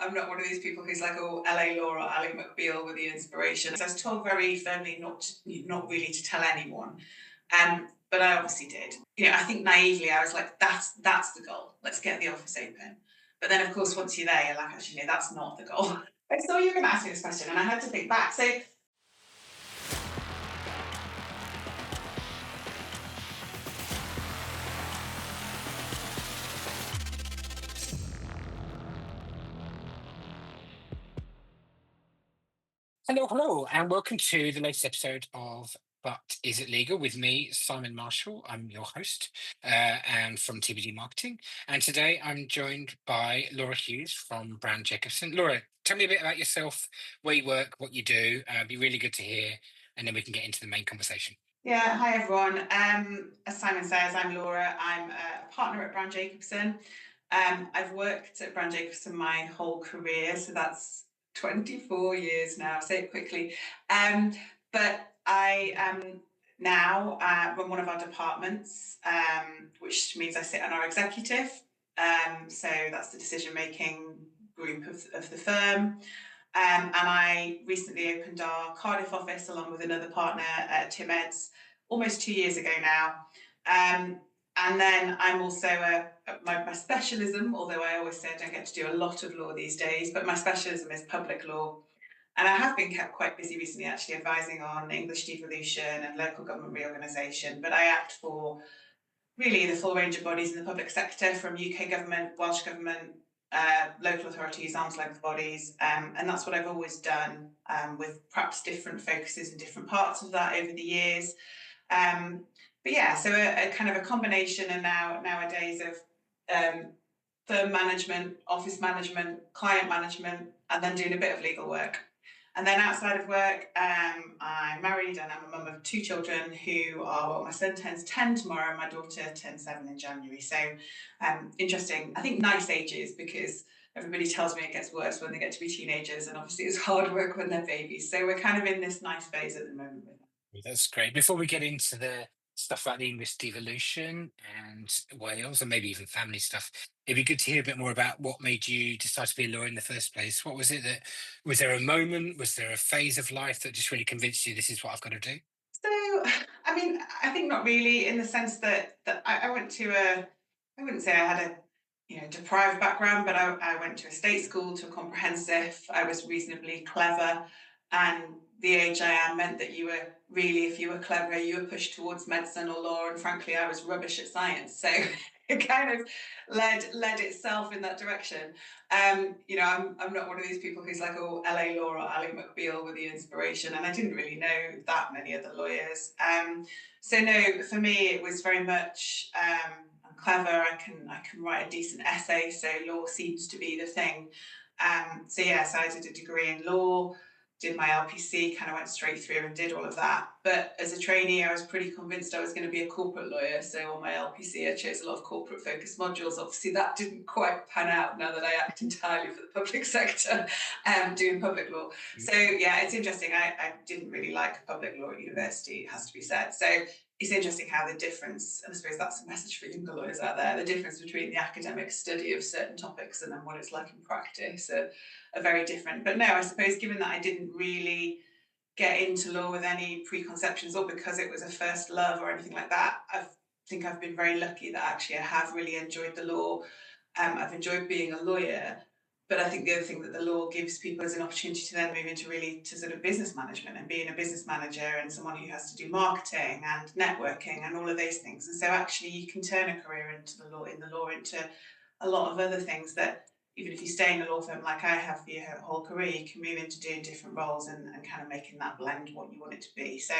I'm not one of these people who's like, oh, LA Law or Ali McBeal with the inspiration. So I was told very firmly not really to tell anyone. But I obviously did. I think naively I was like, that's the goal. Let's get the office open. But then of course once you're there, you're like, actually, no, that's not the goal. I saw you were going to ask me this question and I had to think back. So Hello, hello, and welcome to the latest episode of But Is It Legal with me, Simon Marshall. I'm your host, and from TBD Marketing. And today I'm joined by Laura Hughes from Browne Jacobson. Laura, tell me a bit about yourself, where you work, what you do. It'd be really good to hear, and then we can get into the main conversation. yeah, hi everyone. As Simon says, I'm Laura. I'm a partner at Browne Jacobson. I've worked at Browne Jacobson my whole career, so that's 24 years now. Say it quickly. But I now run one of our departments, which means I sit on our executive. So that's the decision-making group of the firm. And I recently opened our Cardiff office along with another partner, Tim Eds, almost 2 years ago now. And then I'm also my specialism, although I always say I don't get to do a lot of law these days, but my specialism is public law. And I have been kept quite busy recently, actually, advising on English devolution and local government reorganisation. But I act for really the full range of bodies in the public sector, from UK government, Welsh government, local authorities, arm's length bodies, and that's what I've always done, with perhaps different focuses in different parts of that over the years. But yeah, so a kind of a combination, and nowadays of firm management, office management, client management, and then doing a bit of legal work. And then outside of work, I'm married and I'm a mum of two children who are, well, my son turns 10 tomorrow and my daughter turns 7 in January. So interesting, I think nice ages, because everybody tells me it gets worse when they get to be teenagers, and obviously it's hard work when they're babies. So we're kind of in this nice phase at the moment with that. That's great. Before we get into the stuff about the English devolution and Wales, and maybe even family stuff, it'd be good to hear a bit more about what made you decide to be a lawyer in the first place. What was it that, was there a moment, was there a phase of life that just really convinced you this is what I've got to do? So, I mean, I think not really, in the sense that I went to I wouldn't say I had a deprived background, but I went to a state school, to a comprehensive. I was reasonably clever, and the age I am meant that you were really, if you were clever, you were pushed towards medicine or law, and frankly, I was rubbish at science. So it kind of led itself in that direction. I'm not one of these people who's like, oh, LA Law or Ali McBeal with the inspiration, and I didn't really know that many other lawyers. So no, for me, it was very much I'm clever. I can write a decent essay, so law seems to be the thing. So yeah, so I did a degree in law, did my LPC, kind of went straight through and did all of that. But as a trainee, I was pretty convinced I was going to be a corporate lawyer. So on my LPC, I chose a lot of corporate focused modules. Obviously, that didn't quite pan out now that I act entirely for the public sector, doing public law. So yeah, it's interesting. I didn't really like public law at university, it has to be said. So it's interesting how the difference, and I suppose that's a message for younger lawyers out there, the difference between the academic study of certain topics and then what it's like in practice are very different. But no, I suppose given that I didn't really get into law with any preconceptions or because it was a first love or anything like that, I think I've been very lucky that actually I have really enjoyed the law. I've enjoyed being a lawyer. But I think the other thing that the law gives people is an opportunity to then move into really to sort of business management and being a business manager and someone who has to do marketing and networking and all of those things. And so actually you can turn a career into the law into a lot of other things that even if you stay in a law firm like I have for your whole career, you can move into doing different roles and kind of making that blend what you want it to be. So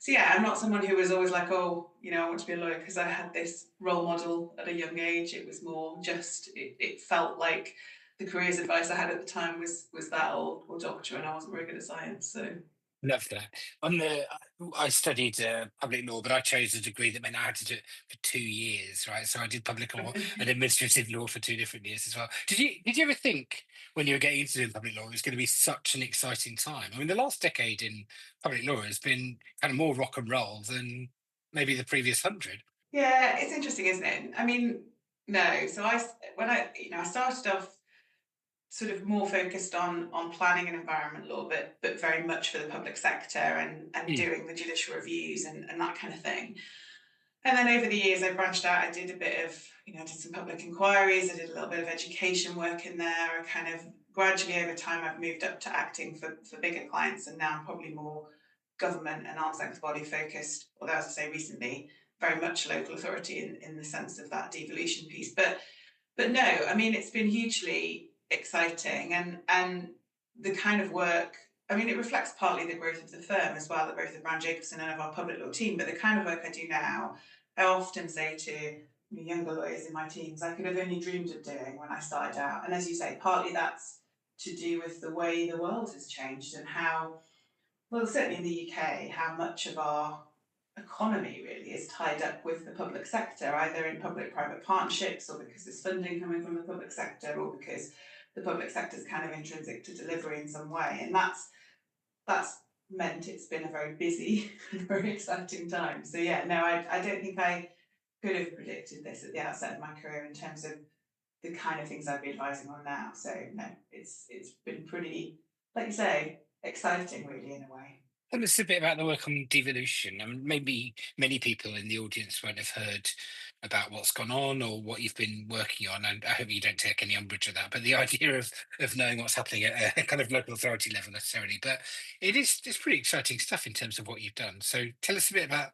yeah, I'm not someone who was always like, oh, I want to be a lawyer because I had this role model at a young age. It was more just it felt like the careers advice I had at the time was that or doctor, and I wasn't very good at science. So Love that. I studied public law, but I chose a degree that meant I had to do it for 2 years, right? So I did public law and administrative law for 2 different years as well. Did you ever think when you were getting into doing public law it was going to be such an exciting time? I mean, the last decade in public law has been kind of more rock and roll than maybe the previous 100. yeah, it's interesting, isn't it? I mean, no. So when I started off. sort of more focused on planning and environment law, but very much for the public sector and Mm. doing the judicial reviews and that kind of thing. And then over the years, I branched out. I did a bit of, I did some public inquiries. I did a little bit of education work in there. I kind of gradually over time, I've moved up to acting for bigger clients, and now I'm probably more government and arm's length body focused. Although, as I say, recently, very much local authority in the sense of that devolution piece. But no, I mean it's been hugely exciting and the kind of work. I mean, it reflects partly the growth of the firm as well, the growth of Browne Jacobson and of our public law team. But the kind of work I do now, I often say to younger lawyers in my teams, I could have only dreamed of doing when I started out. And as you say, partly that's to do with the way the world has changed and how, well, certainly in the UK, how much of our economy really is tied up with the public sector, either in public-private partnerships or because there's funding coming from the public sector or because the public sector is kind of intrinsic to delivery in some way. And that's meant it's been a very busy and very exciting time. So yeah, no, I don't think I could have predicted this at the outset of my career in terms of the kind of things I'd be advising on now. So no, it's been pretty, like you say, exciting really in a way. Tell us a bit about the work on devolution. I mean, maybe many people in the audience won't have heard about what's gone on or what you've been working on, and I hope you don't take any umbrage of that. But the idea of knowing what's happening at a kind of local authority level necessarily, but it's pretty exciting stuff in terms of what you've done. So tell us a bit about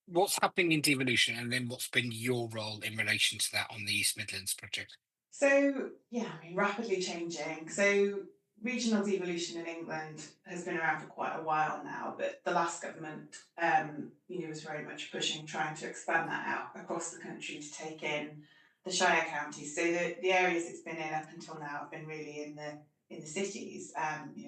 what's happening in devolution, and then what's been your role in relation to that on the East Midlands project. So yeah, I mean, rapidly changing. So regional devolution in England has been around for quite a while now, but the last government, was very much pushing, trying to expand that out across the country to take in the Shire counties. So the areas it's been in up until now have been really in the cities,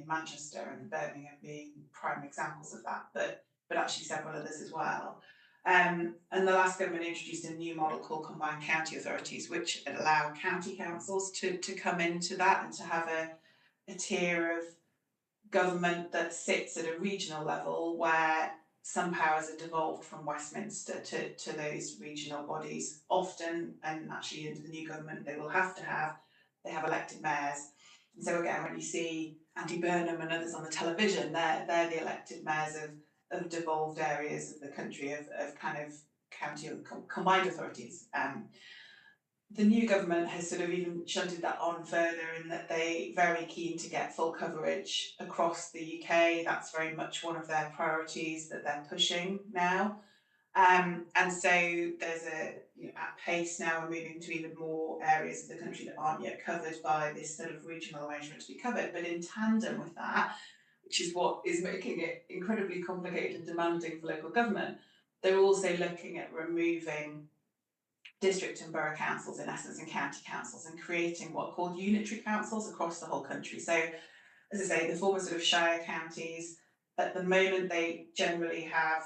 Manchester and Birmingham being prime examples of that, but actually several others as well. And the last government introduced a new model called combined county authorities, which allow county councils to come into that and to have a tier of government that sits at a regional level where some powers are devolved from Westminster to those regional bodies. Often, and actually under the new government, they have elected mayors. And so again, when you see Andy Burnham and others on the television, they're the elected mayors of devolved areas of the country of kind of county combined authorities. The new government has sort of even shunted that on further in that they very keen to get full coverage across the UK. That's very much one of their priorities that they're pushing now. And so there's at pace now we're moving to even more areas of the country that aren't yet covered by this sort of regional arrangement to be covered. But in tandem with that, which is what is making it incredibly complicated and demanding for local government, they're also looking at removing district and borough councils in essence and county councils and creating what are called unitary councils across the whole country. So as I say, the former sort of shire counties, at the moment they generally have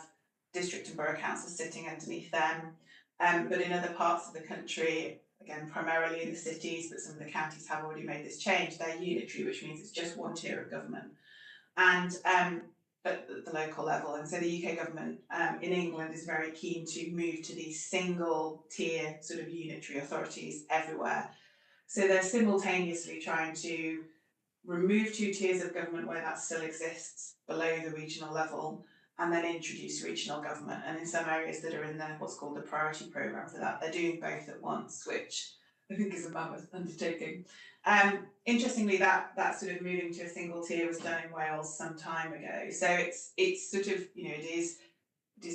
district and borough councils sitting underneath them. But in other parts of the country, again, primarily in the cities, but some of the counties have already made this change, they're unitary, which means it's just one tier of government. And at the local level. And so the UK government in England is very keen to move to these single tier sort of unitary authorities everywhere. So they're simultaneously trying to remove two tiers of government where that still exists below the regional level and then introduce regional government. And in some areas that are in the what's called the priority programme for that, they're doing both at once, which I think is a mammoth undertaking. Interestingly, that sort of moving to a single tier was done in Wales some time ago. So it's sort of it is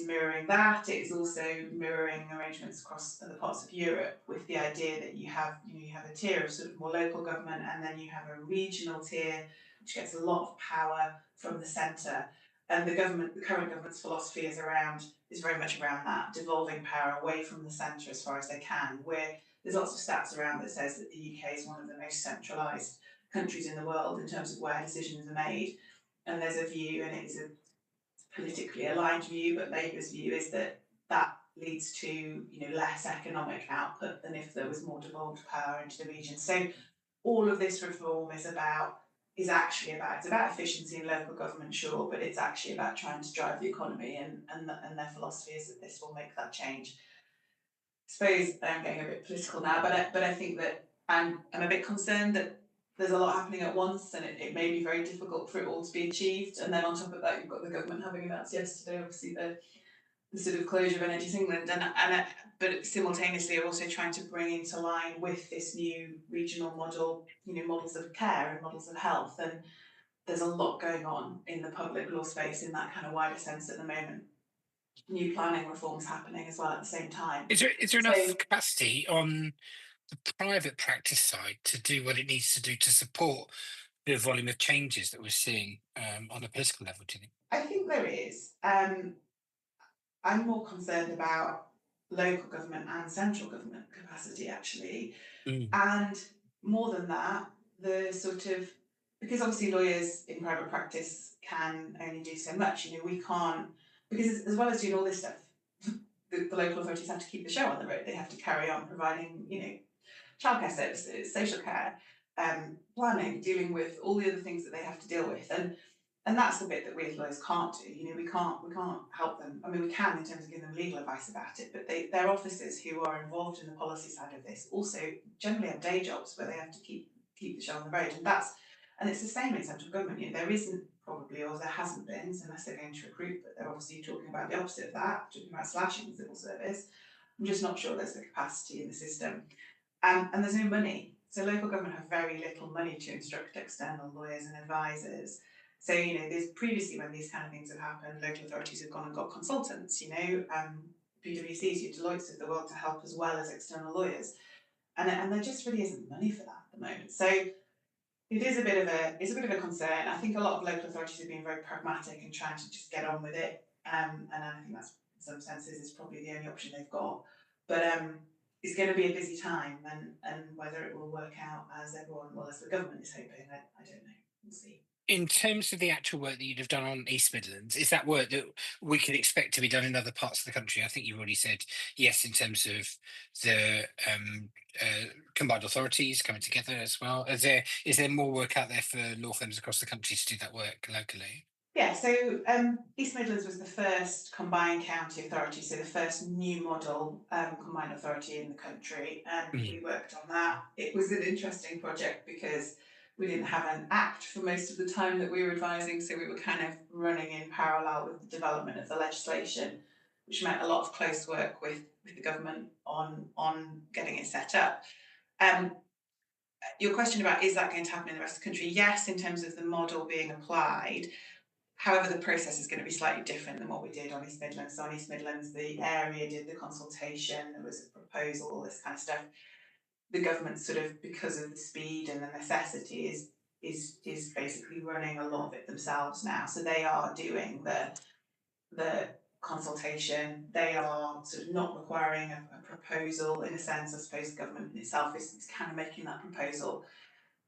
mirroring that. It is also mirroring arrangements across other parts of Europe with the idea that you have a tier of sort of more local government and then you have a regional tier which gets a lot of power from the centre. And the current government's philosophy is very much around that, devolving power away from the centre as far as they can. Where there's lots of stats around that says that the UK is one of the most centralised countries in the world in terms of where decisions are made. And there's a view, and it's a politically aligned view, but Labour's view is that that leads to less economic output than if there was more devolved power into the region. So all of this reform is actually about it's about efficiency in local government, sure, but it's actually about trying to drive the economy, and their philosophy is that this will make that change. I suppose I'm getting a bit political now, but I think that I'm a bit concerned that there's a lot happening at once, and it may be very difficult for it all to be achieved. And then on top of that, you've got the government having announced yesterday, obviously the sort of closure of Energies England, but simultaneously are also trying to bring into line with this new regional model, models of care and models of health. And there's a lot going on in the public law space in that kind of wider sense at the moment. New planning reforms happening as well at the same time. Is there enough So capacity on the private practice side to do what it needs to do to support the volume of changes that we're seeing on a political level? Do you think? I think there is. I'm more concerned about local government and central government capacity, actually. Mm, And more than that, the sort of, because obviously lawyers in private practice can only do so much. We can't, because as well as doing all this stuff, the local authorities have to keep the show on the road. They have to carry on providing, childcare services, social care, planning, dealing with all the other things that they have to deal with. And that's the bit that we as lawyers can't do. We can't help them. I mean, we can in terms of giving them legal advice about it, but their officers who are involved in the policy side of this also generally have day jobs where they have to keep the show on the road. And it's the same in central government. There isn't probably, or there hasn't been, so unless they're going to recruit, but they're obviously talking about the opposite of that, talking about slashing the civil service. I'm just not sure there's the capacity in the system. And there's no money. So local government have very little money to instruct external lawyers and advisors. So, there's previously when these kind of things have happened, local authorities have gone and got consultants, PwCs, your Deloittes of the world to help as well as external lawyers. And there just really isn't money for that at the moment. So it's a bit of a concern. I think a lot of local authorities have been very pragmatic and trying to just get on with it. And I think that's in some senses is probably the only option they've got. But it's going to be a busy time, and whether it will work out as everyone, well, as the government is hoping, I don't know. We'll see. in terms of the actual work that you'd have done on East Midlands, is that work that we can expect to be done in other parts of the country? I think you've already said yes in terms of the combined authorities coming together as well. Is there more work out there for law firms across the country to do that work locally? Yeah, so East Midlands was the first combined county authority, so the first new model combined authority in the country, and Mm. we worked on that. It was an interesting project because we didn't have an act for most of the time that we were advising, so we were kind of running in parallel with the development of the legislation, which meant a lot of close work with the government on getting it set up. Um, your question about is that going to happen in the rest of the country? Yes, in terms of the model being applied. However, the process is going to be slightly different than what we did on East Midlands. So on East Midlands, the area did the consultation, there was a proposal, all this kind of stuff. The government sort of, because of the speed and the necessity, is basically running a lot of it themselves now. So they are doing the consultation. They are sort of not requiring a proposal in a sense. I suppose the government in itself is kind of making that proposal.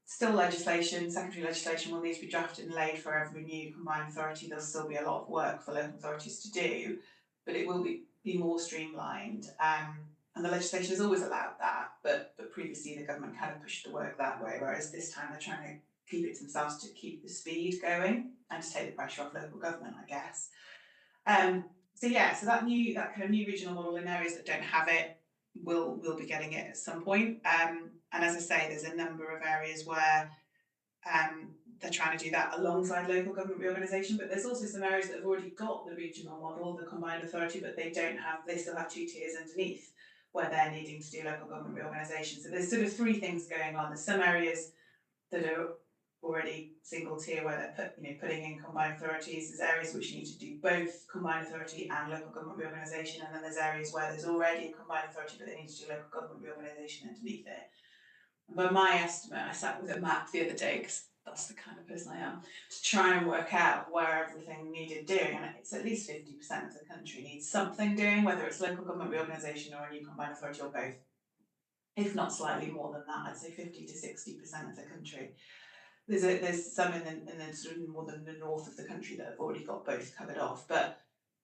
Still legislation, secondary legislation will need to be drafted and laid for every new combined authority. There'll still be a lot of work for local authorities to do, but it will be more streamlined. And the legislation has always allowed that, but previously the government kind of pushed the work that way, whereas this time they're trying to keep it to themselves to keep the speed going and to take the pressure off local government, I guess. So yeah, so that kind of new regional model in areas that don't have it will be getting it at some point. And as I say, there's a number of areas where they're trying to do that alongside local government reorganisation, but there's also some areas that have already got the regional model, the combined authority, but they still have two tiers underneath where they're needing to do local government reorganisation. So there's sort of three things going on. There's some areas that are already single tier where they're putting in combined authorities. There's areas which need to do both combined authority and local government reorganisation, and then there's areas where there's already a combined authority but they need to do local government reorganisation underneath it. And by my estimate, I sat with a map the other day because that's the kind of person I am, to try and work out where everything needed doing, and it's at least 50% of the country needs something doing, whether it's local government reorganisation or a new combined authority or both. If not slightly more than that, I'd say 50 to 60% of the country. There's some in the sort of more than the north of the country that have already got both covered off, but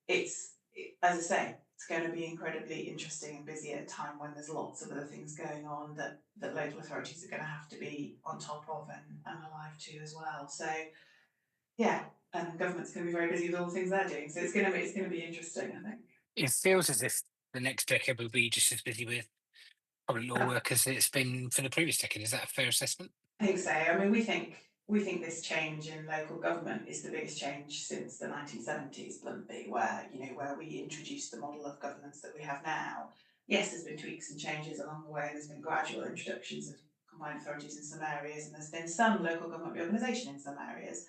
as I say, it's going to be incredibly interesting and busy at a time when there's lots of other things going on that local authorities are going to have to be on top of and alive to as well. So yeah, and government's going to be very busy with all the things they're doing. So it's going to be interesting, I think. It feels as if the next decade will be just as busy with public law work as it's been for the previous decade. Is that a fair assessment? I think so. I mean, we think this change in local government is the biggest change since the 1970s, bluntly, where where we introduced the model of governance that we have now. Yes, there's been tweaks and changes along the way. There's been gradual introductions of combined authorities in some areas, and there's been some local government reorganisation in some areas.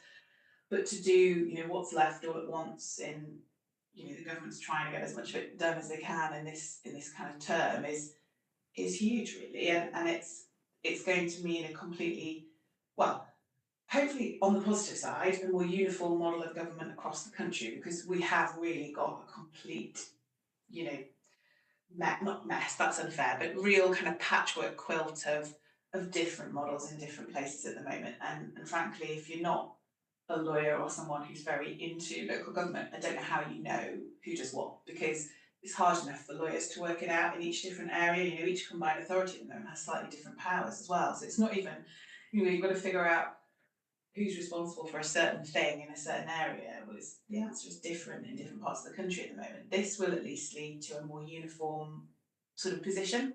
But to do what's left all at once in the government's trying to get as much of it done as they can in this kind of term is huge, really, and it's going to mean a completely, well, hopefully on the positive side, a more uniform model of government across the country, because we have really got a complete, you know, not mess, that's unfair, but real kind of patchwork quilt of different models in different places at the moment. And frankly, if you're not a lawyer or someone who's very into local government, I don't know how you know who does what, because it's hard enough for lawyers to work it out in each different area. Each combined authority at the moment has slightly different powers as well. So it's not even, you've got to figure out who's responsible for a certain thing in a certain area. Was the answer is different in different parts of the country at the moment. This will at least lead to a more uniform sort of position.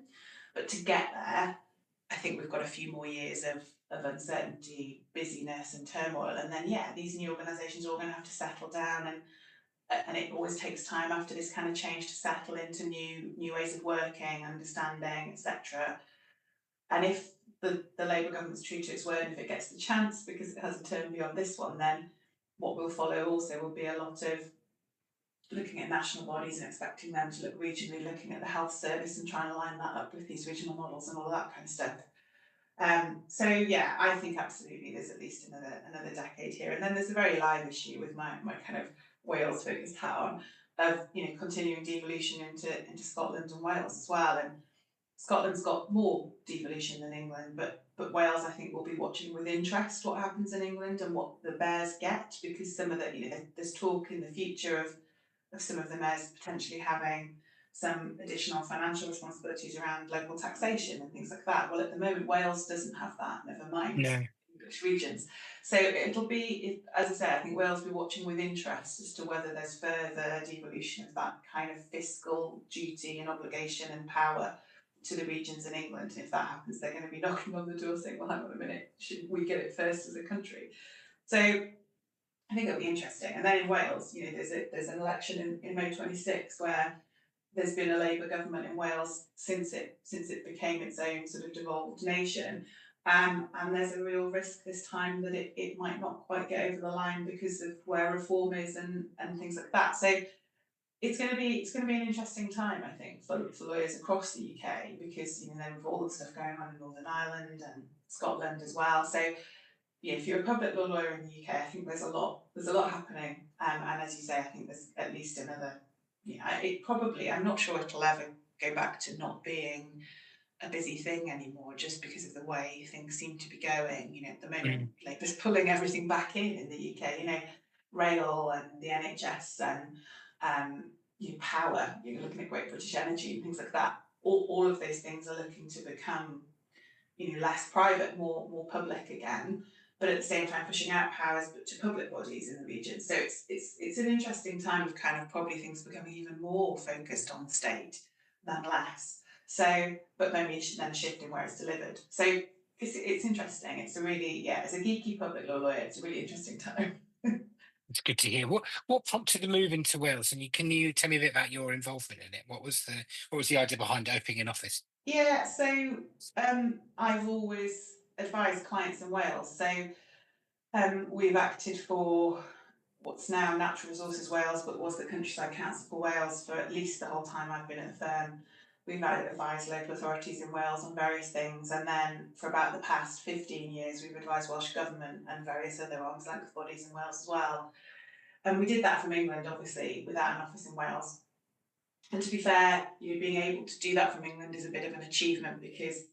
But to get there, I think we've got a few more years of uncertainty, busyness, and turmoil. And then, yeah, these new organisations are all going to have to settle down, and it always takes time after this kind of change to settle into new ways of working, understanding, etc. And if the Labour government's true to its word, and if it gets the chance, because it has a term beyond this one, then what will follow also will be a lot of looking at national bodies and expecting them to look regionally, looking at the health service and trying to line that up with these regional models and all that kind of stuff. So yeah, I think absolutely there's at least another decade here, and then there's a very live issue with my kind of Wales focused hat on of continuing devolution into Scotland and Wales as well. And Scotland's got more devolution than England, but Wales, I think, will be watching with interest what happens in England and what the mayors get, because some of the there's talk in the future of some of the mayors potentially having some additional financial responsibilities around local taxation and things like that. Well, at the moment, Wales doesn't have that, never mind No. English regions. So it'll be, as I say, I think Wales will be watching with interest as to whether there's further devolution of that kind of fiscal duty and obligation and power to the regions in England. And if that happens, they're going to be knocking on the door saying, well, hang on a minute, should we get it first as a country? So I think it'll be interesting. And then in Wales, there's an election in May 26 where there's been a Labour government in Wales since it became its own sort of devolved nation. And there's a real risk this time that it might not quite get over the line because of where reform is and things like that. So it's going to be an interesting time, I think, for lawyers across the UK, because then with all the stuff going on in Northern Ireland and Scotland as well. So yeah, if you're a public law lawyer in the UK, I think there's a lot happening, and as you say, I think there's at least another. I'm not sure it'll ever go back to not being a busy thing anymore, just because of the way things seem to be going. At the moment, Mm. Labour's pulling everything back in the UK. Rail and the NHS and power. You're looking at Great British Energy and things like that. All of those things are looking to become less private, more public again, but at the same time pushing out powers but to public bodies in the region. So it's an interesting time of kind of probably things becoming even more focused on the state than less. So, but maybe then a shift in where it's delivered. So it's interesting. It's a really, as a geeky public law lawyer, it's a really interesting time. It's good to hear. What prompted the move into Wales? And can you tell me a bit about your involvement in it? What was the idea behind opening an office? Yeah, so I've always advised clients in Wales. So we've acted for what's now Natural Resources Wales, but was the Countryside Council for Wales for at least the whole time I've been at the firm. We've advised local authorities in Wales on various things, and then for about the past 15 years, we've advised Welsh Government and various other arm's length bodies in Wales as well. And we did that from England, obviously, without an office in Wales. And to be fair, being able to do that from England is a bit of an achievement, because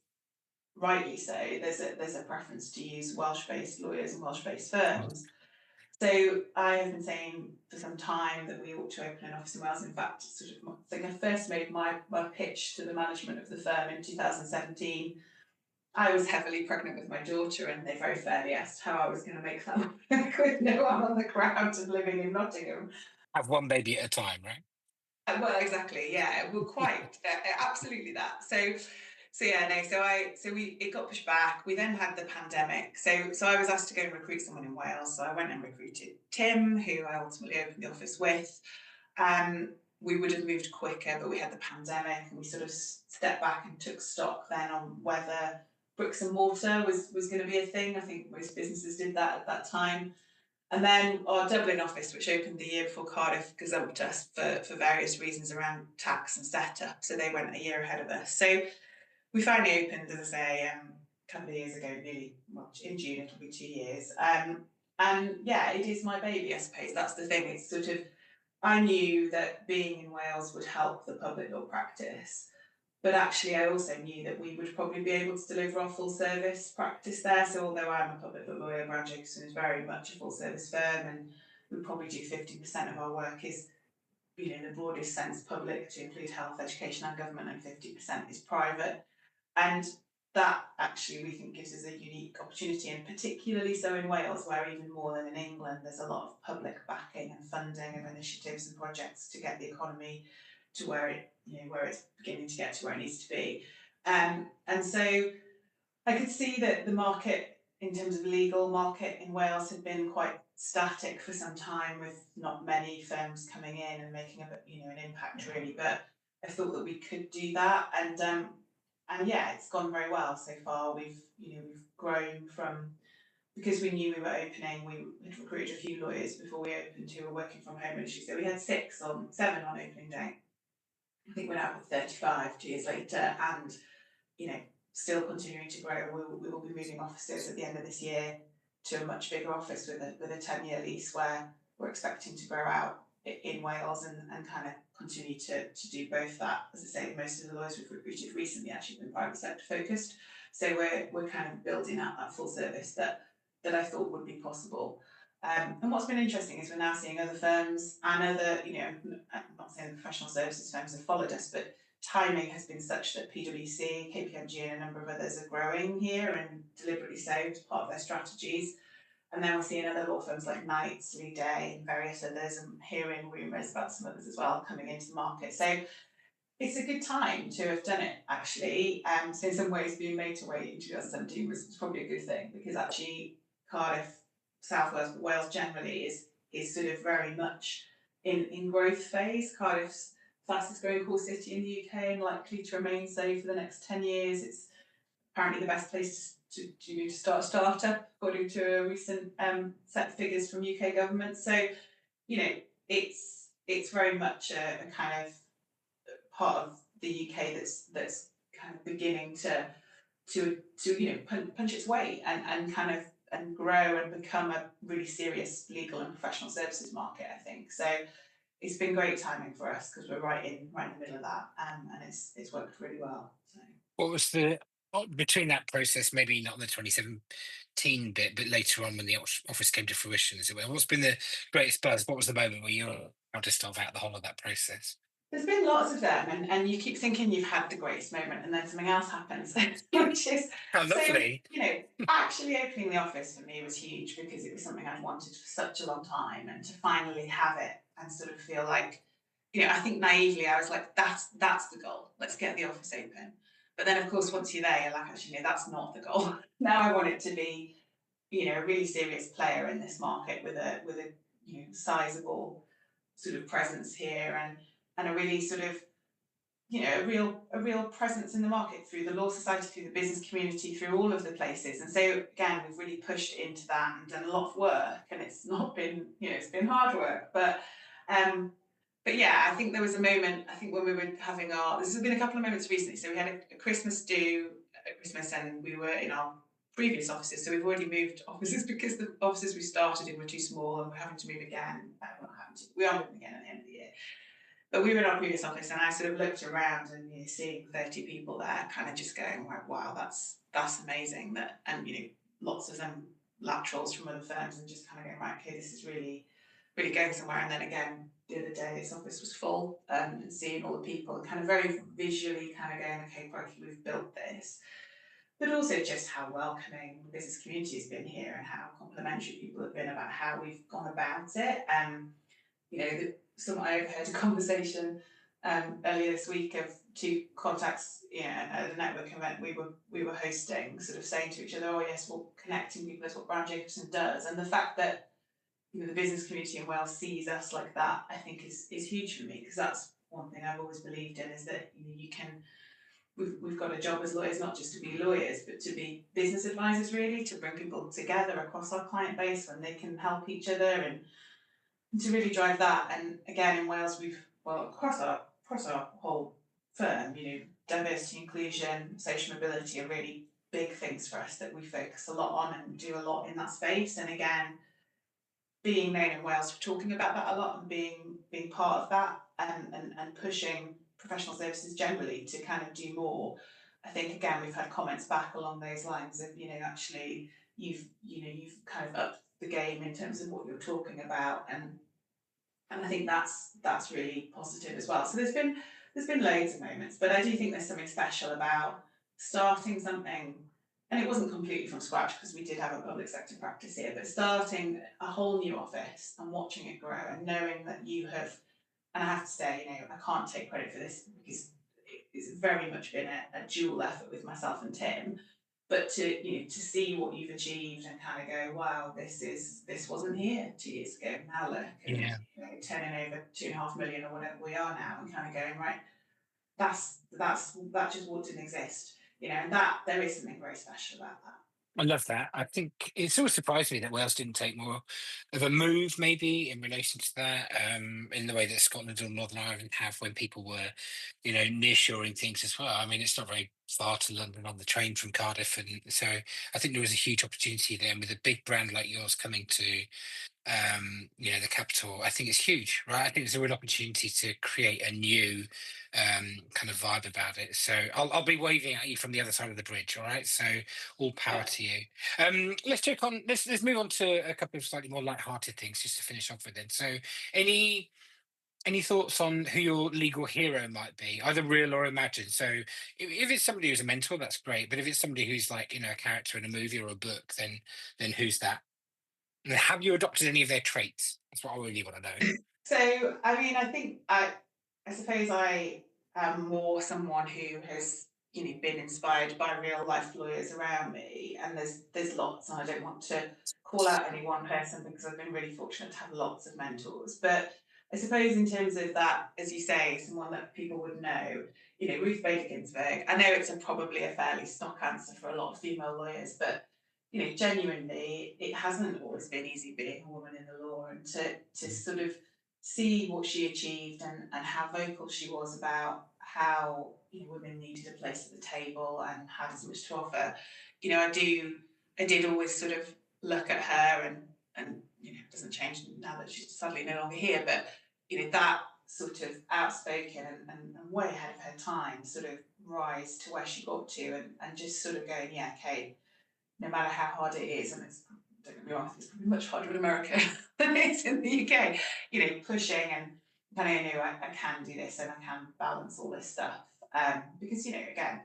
rightly so, there's a preference to use Welsh-based lawyers and Welsh-based firms. So I have been saying for some time that we ought to open an office in Wales. In fact, I think I first made my pitch to the management of the firm in 2017. I was heavily pregnant with my daughter, and they very fairly asked how I was going to make that work with no one on the ground and living in Nottingham. Have one baby at a time, right? Well, exactly, yeah. Well, quite, absolutely that. So So yeah, no. So it got pushed back. We then had the pandemic. So I was asked to go and recruit someone in Wales. So I went and recruited Tim, who I ultimately opened the office with. We would have moved quicker, but we had the pandemic, and we sort of stepped back and took stock then on whether bricks and mortar was going to be a thing. I think most businesses did that at that time. And then our Dublin office, which opened the year before Cardiff, gazumped us for various reasons around tax and setup. So they went a year ahead of us. So we finally opened, as I say, a couple of years ago, nearly, well, in June, it'll be 2 years. And yeah, it is my baby, I suppose. That's the thing. It's sort of, I knew that being in Wales would help the public law practice. But actually, I also knew that we would probably be able to deliver our full service practice there. So, although I'm a public law lawyer, Browne Jacobson is very much a full service firm, and we probably do 50% of our work is, in the broadest sense, public, to include health, education, and government, and 50% is private. And that actually we think gives us a unique opportunity, and particularly so in Wales, where even more than in England, there's a lot of public backing and funding of initiatives and projects to get the economy to where where it's beginning to get to where it needs to be. And so I could see that the market, in terms of legal market in Wales, had been quite static for some time, with not many firms coming in and making an impact really. But I thought that we could do that, and yeah, it's gone very well so far. We've grown from, because we knew we were opening. We had recruited a few lawyers before we opened who were working from home initially, so we had 7 on opening day. I think we're now at 35 2 years later, and still continuing to grow. We will be moving offices at the end of this year to a much bigger office with a 10-year lease, where we're expecting to grow out in Wales and kind of continue to do both that. As I say, most of the lawyers we've recruited recently actually been private sector focused. So we're kind of building out that full service that I thought would be possible. And what's been interesting is we're now seeing other firms and other, I'm not saying the professional services firms have followed us, but timing has been such that PwC, KPMG, and a number of others are growing here, and deliberately so, as part of their strategies. And then we're seeing other law firms like Knights, Lee Day, and various others, and hearing rumours about some others as well coming into the market. So it's a good time to have done it, actually. So in some ways, being made to wait in 2017 was probably a good thing, because actually Cardiff, South Wales, but Wales generally is sort of very much in growth phase. Cardiff's fastest growing core city in the UK, and likely to remain so for the next 10 years. It's apparently the best place to start a startup, according to a recent set of figures from UK government. So, it's very much a kind of part of the UK that's kind of beginning to punch its weight and kind of and grow and become a really serious legal and professional services market, I think. So it's been great timing for us, because we're right in the middle of that, and it's worked really well. So What was the between that process, maybe not the 2017 bit, but later on when the office came to fruition, as it were? What's been the greatest buzz? What was the moment where you're proudest of out the whole of that process? there's been lots of them, and you keep thinking you've had the greatest moment, and then something else happens, which is How so. lovely. Actually opening the office for me was huge, because it was something I'd wanted for such a long time, and to finally have it and sort of feel like, I think naively I was like, that's the goal. Let's get the office open. But then, of course, once you're there, you're like, actually, no, that's not the goal. Now I want it to be, a really serious player in this market, with a sizable sort of presence here, and a really sort of, a real presence in the market through the law society, through the business community, through all of the places. And so again, we've really pushed into that and done a lot of work, and it's not been, it's been hard work, but yeah, I think there was a moment, I think when we were having there's been a couple of moments recently. So we had a Christmas do at Christmas, and we were in our previous offices. So we've already moved offices, because the offices we started in were too small, and we're having to move again. We are moving again at the end of the year. But we were in our previous office, and I sort of looked around, and seeing 30 people there, kind of just going, wow, that's amazing. And lots of them laterals from other firms, and just kind of going, right, okay, this is really, really going somewhere. And then again, the other day, this office was full, and seeing all the people, and kind of very visually kind of going, okay, crikey, we've built this. But also just how welcoming the business community has been here, and how complimentary people have been about how we've gone about it. I overheard a conversation earlier this week of two contacts, at a network event we were hosting, sort of saying to each other, "Oh yes, well, connecting people is what Browne Jacobson does," and the fact that the business community in Wales sees us like that, I think is huge for me, because that's one thing I've always believed in, is that you can we've got a job as lawyers, not just to be lawyers, but to be business advisors, really, to bring people together across our client base when they can help each other, and to really drive that. And again, in Wales, across our whole firm, diversity, inclusion, social mobility are really big things for us that we focus a lot on and do a lot in that space. And again, being known in Wales for talking about that a lot and being part of that, and pushing professional services generally to kind of do more. I think again we've had comments back along those lines of, actually you've kind of upped the game in terms of what you're talking about, and I think that's really positive as well. So there's been loads of moments, but I do think there's something special about starting something, and it wasn't completely from scratch because we did have a public sector practice here, but starting a whole new office and watching it grow and knowing that you have, and I have to say, I can't take credit for this because it's very much been a dual effort with myself and Tim, but to see what you've achieved and kind of go, wow, this wasn't here 2 years ago. Now look, and Yeah. turning over 2.5 million or whatever we are now, and kind of going, right, that just didn't exist, and that there is something very special about that. I love that. I think it's always surprised me that Wales didn't take more of a move, maybe in relation to that, in the way that Scotland or Northern Ireland have when people were, nearshoring things as well. I mean, it's not very far to London on the train from Cardiff, and so I think there was a huge opportunity there. And with a big brand like yours coming to the capital, I think it's huge, right? I think it's a real opportunity to create a new kind of vibe about it. So I'll be waving at you from the other side of the bridge, all right? So all power Yeah. to you. Let's check on. Let's move on to a couple of slightly more light-hearted things just to finish off with. Then, so any any thoughts on who your legal hero might be, either real or imagined? So if it's somebody who's a mentor, that's great. But if it's somebody who's like a character in a movie or a book, then who's that? And have you adopted any of their traits? That's what I really want to know. So, I mean, I think I suppose I am more someone who has, been inspired by real life lawyers around me, and there's lots, and I don't want to call out any one person because I've been really fortunate to have lots of mentors. But I suppose in terms of that, as you say, someone that people would know, Ruth Bader Ginsburg. I know it's probably a fairly stock answer for a lot of female lawyers, but genuinely, it hasn't always been easy being a woman in the law, and to sort of see what she achieved, and how vocal she was about how women needed a place at the table and had as much to offer. I did always sort of look at her, and it doesn't change now that she's sadly no longer here, but that sort of outspoken, and way ahead of her time sort of rise to where she got to, and just sort of going, yeah, okay, no matter how hard it is, and don't get me wrong, it's probably much harder in America than it is in the UK, pushing and kind of, I can do this and I can balance all this stuff. Because, again,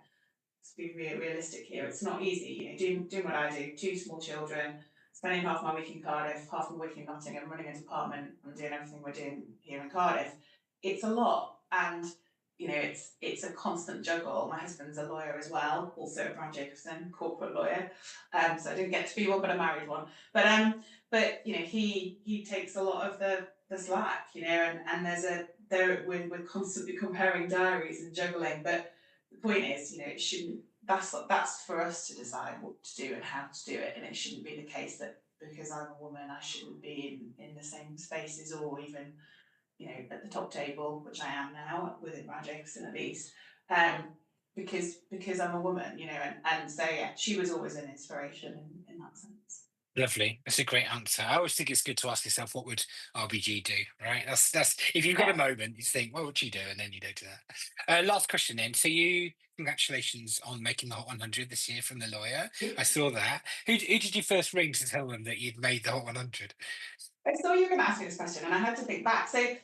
let's be realistic here, it's not easy, doing what I do, two small children, spending half my week in Cardiff, half my week in Nottingham, running a department and doing everything we're doing here in Cardiff. It's a lot. And it's a constant juggle. My husband's a lawyer as well, also a Browne Jacobson, corporate lawyer. So I didn't get to be one, but I married one. But he takes a lot of the slack, and we're constantly comparing diaries and juggling. But the point is, it shouldn't. That's for us to decide what to do and how to do it, and it shouldn't be the case that because I'm a woman, I shouldn't be in the same spaces, or even at the top table, which I am now within Browne Jacobson at least, because I'm a woman, and so yeah, she was always an inspiration in that sense. Lovely. That's a great answer. I always think it's good to ask yourself, what would RBG do? Right. That's if you've got a Yeah. moment, you think, what would you do? And then you do that. Last question then. So congratulations on making the Hot 100 this year from the lawyer. I saw that. Who did you first ring to tell them that you'd made the Hot 100? I saw you were going to ask me this question, and I had to think back. So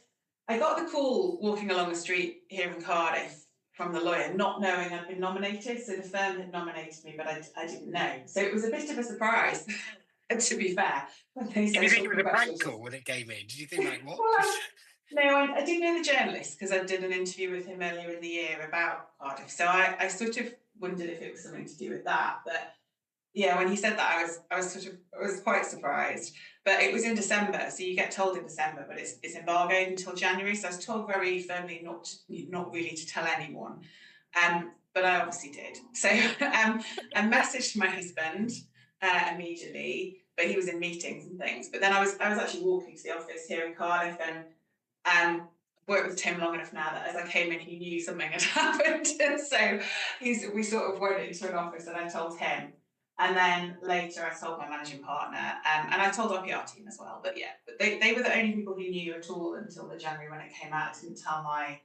I got the call walking along the street here in Cardiff from the lawyer, not knowing I'd been nominated. So the firm had nominated me, but I didn't know. So it was a bit of a surprise, to be fair, when they Did you said, think "Well, it was a prank congratulations." call when it came in? Did you think like what? Well, No, I did know the journalist because I did an interview with him earlier in the year about Cardiff. So I sort of wondered if it was something to do with that. But yeah, when he said that, I was quite surprised. But it was in December, so you get told in December, but it's embargoed until January. So I was told very firmly not really to tell anyone. But I obviously did. So I messaged my husband immediately, but he was in meetings and things. But then I was actually walking to the office here in Cardiff, and worked with Tim long enough now that as I came in, he knew something had happened. And so we sort of went into an office and I told him. And then later I told my managing partner, and I told our PR team as well. But yeah, but they were the only people who knew at all until the January when it came out. I didn't tell my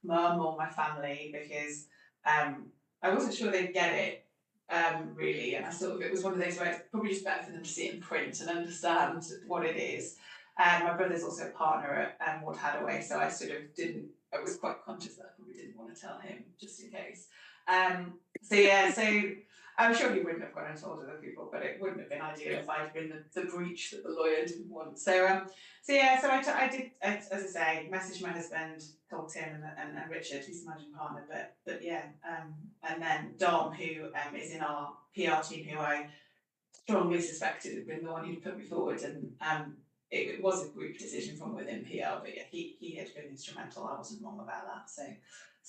mum or my family because I wasn't sure they'd get it really. And I sort of, it was one of those where it's probably just better for them to see it in print and understand what it is. My brother's also a partner at Ward Hadaway, so I sort of didn't. I was quite conscious that I probably didn't want to tell him just in case. So yeah, so I'm sure he wouldn't have gone and told other people, but it wouldn't have been ideal if I'd been the breach that the lawyer didn't want. So yeah, so I did, as I say, message my husband, told Tim and Richard, who's the managing partner, but yeah, and then Dom, who is in our PR team, who I strongly suspected had been the one who'd put me forward, and it was a group decision from within PR, but yeah, he had been instrumental. I wasn't wrong about that. So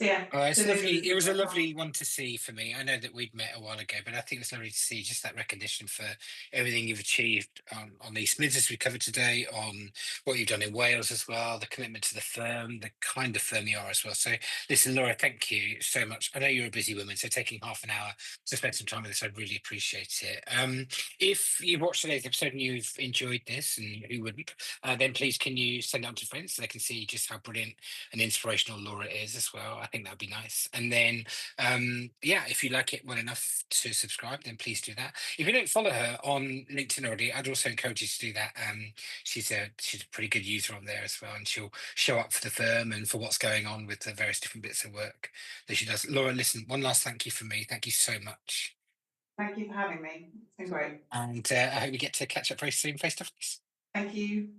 yeah, It's so those are the lovely. It was people a I told. lovely one to see for me. I know that we'd met a while ago, but I think it's lovely to see just that recognition for everything you've achieved on East Mids as we covered today, on what you've done in Wales as well, the commitment to the firm, the kind of firm you are as well. So, listen, Laura, thank you so much. I know you're a busy woman, so taking half an hour to spend some time with us, I really appreciate it. If you watched today's episode and you've enjoyed this, and who wouldn't, then please can you send it on to friends so they can see just how brilliant and inspirational Laura is as well. I think that'd be nice. And then, yeah, if you like it well enough to subscribe, then please do that. If you don't follow her on LinkedIn already, I'd also encourage you to do that. She's a pretty good user on there as well, and she'll show up for the firm and for what's going on with the various different bits of work that she does. Laura, listen, one last thank you from me. Thank you so much. Thank you for having me. It's been great. And I hope we get to catch up very soon face to face. Thank you.